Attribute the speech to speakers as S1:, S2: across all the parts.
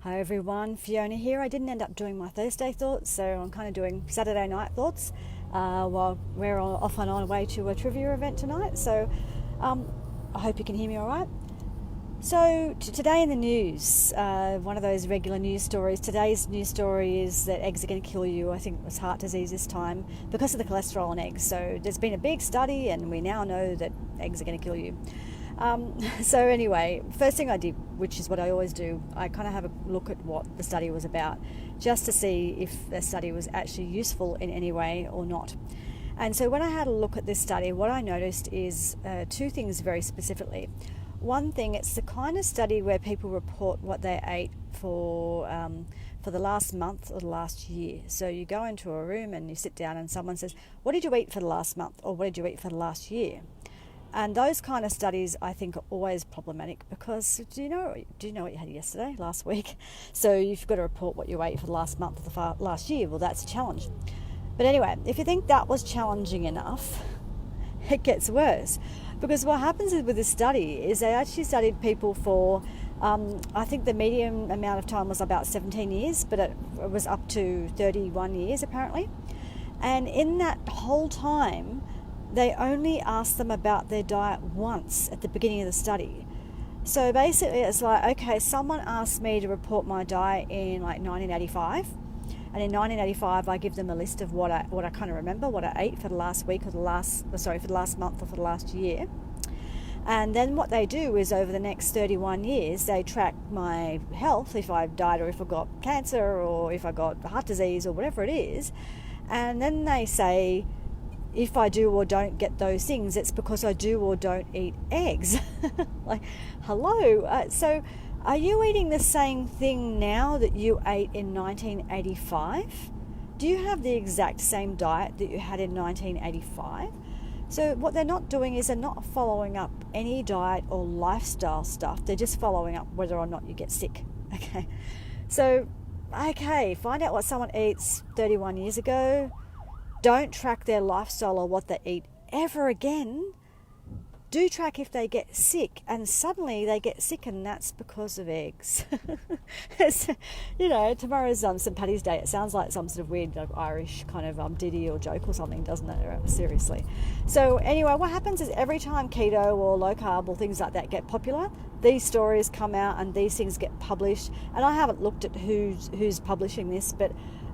S1: Hi everyone, Fiona here. I didn't end up doing my Thursday thoughts, so I'm kind of doing Saturday night thoughts while we're off on our way to a trivia event tonight. So I hope you can hear me all right. So today in the news, one of those regular news stories. Today's news story is that eggs are going to kill you. I think it was heart disease this time because of the cholesterol in eggs. So there's been a big study and we now know that eggs are going to kill you. So anyway, first thing I did, which is what I always do, I kind of have a look at what the study was about, just to see if the study was actually useful in any way or not. And so when I had a look at this study, what I noticed is two things very specifically. One thing, it's the kind of study where people report what they ate for the last month or the last year. So you go into a room and you sit down and someone says, what did you eat for the last month, or what did you eat for the last year? And those kind of studies, I think, are always problematic because do you know what you had yesterday, last week? So you've got to report what you ate for the last month of the last year. Well, that's a challenge. But anyway, if you think that was challenging enough, it gets worse. Because what happens with this study is they actually studied people for, I think the median amount of time was about 17 years, but it was up to 31 years apparently. And in that whole time, they only asked them about their diet once at the beginning of the study. So basically it's like, okay, someone asked me to report my diet in like 1985. And in 1985, I give them a list of what I kind of remember, what I ate for the last week or for the last month or for the last year. And then what they do is over the next 31 years, they track my health, if I died or if I got cancer or if I got heart disease or whatever it is. And then they say, if I do or don't get those things, it's because I do or don't eat eggs. Like, hello. So are you eating the same thing now that you ate in 1985? Do you have the exact same diet that you had in 1985? So what they're not doing is they're not following up any diet or lifestyle stuff. They're just following up whether or not you get sick. Okay. So, find out what someone eats 31 years ago. Don't track their lifestyle or what they eat ever again. Do track if they get sick, and suddenly they get sick, and that's because of eggs. Tomorrow's St. Paddy's Day. It sounds like some sort of weird Irish kind of ditty or joke or something, doesn't it? Seriously. So anyway, what happens is every time keto or low carb or things like that get popular, these stories come out and these things get published. And I haven't looked at who's publishing this, but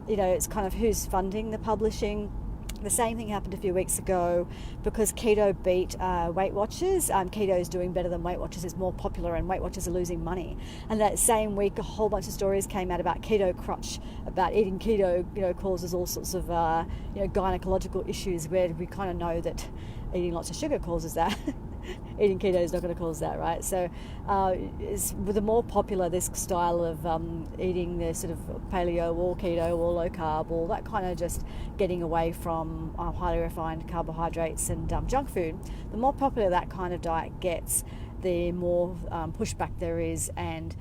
S1: it's kind of who's funding the publishing. The same thing happened a few weeks ago because keto beat Weight Watchers. Keto is doing better than Weight Watchers. It's more popular and Weight Watchers are losing money. And that same week, a whole bunch of stories came out about keto crutch, about eating keto, causes all sorts of, gynecological issues where we kind of know that eating lots of sugar causes that. Eating keto is not going to cause that, right? So the more popular this style of eating the sort of paleo or keto or low carb, or that kind of just getting away from highly refined carbohydrates and junk food, the more popular that kind of diet gets, the more pushback there is. And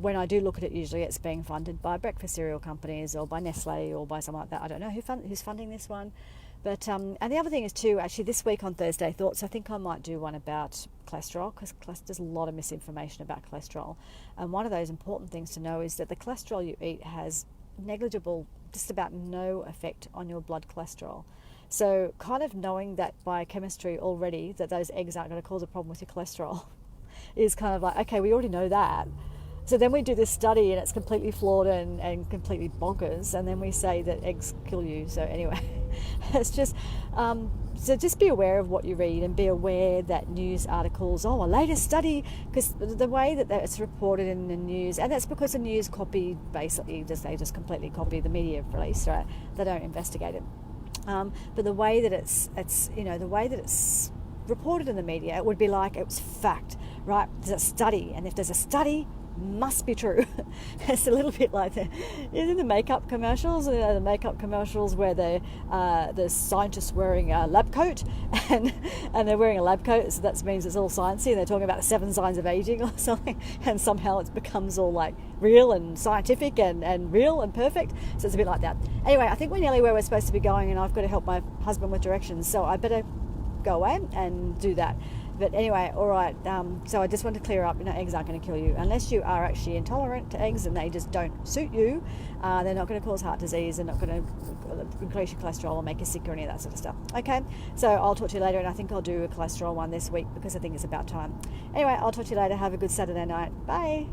S1: when I do look at it, usually it's being funded by breakfast cereal companies or by Nestle or by someone like that. I don't know who's funding this one. But and the other thing is too, actually this week on Thursday Thoughts, I think I might do one about cholesterol, because there's a lot of misinformation about cholesterol. And one of those important things to know is that the cholesterol you eat has negligible, just about no effect on your blood cholesterol. So kind of knowing that biochemistry already, that those eggs aren't going to cause a problem with your cholesterol, is kind of like, okay, we already know that. So then we do this study and it's completely flawed and completely bonkers, and then we say that eggs kill you. So anyway, it's just so just be aware of what you read and be aware that news articles, a latest study, because the way that it's reported in the news, and that's because the news copy basically they just completely copy the media release, right? They don't investigate it. But the way that it's reported in the media, it would be like it was fact, right? There's a study, and if there's a study, must be true. It's a little bit like the makeup commercials, the makeup commercials where the scientists wearing a lab coat and they're wearing a lab coat, so that means it's all sciencey, and they're talking about the 7 signs of aging or something, and somehow it becomes all like real and scientific and real and perfect. So it's a bit like that. Anyway, I think we're nearly where we're supposed to be going, and I've got to help my husband with directions, so I better go away and do that. But anyway, all right. So I just want to clear up. Eggs aren't going to kill you unless you are actually intolerant to eggs and they just don't suit you. They're not going to cause heart disease. They're not going to increase your cholesterol or make you sick or any of that sort of stuff. Okay. So I'll talk to you later, and I think I'll do a cholesterol one this week because I think it's about time. Anyway, I'll talk to you later. Have a good Saturday night. Bye.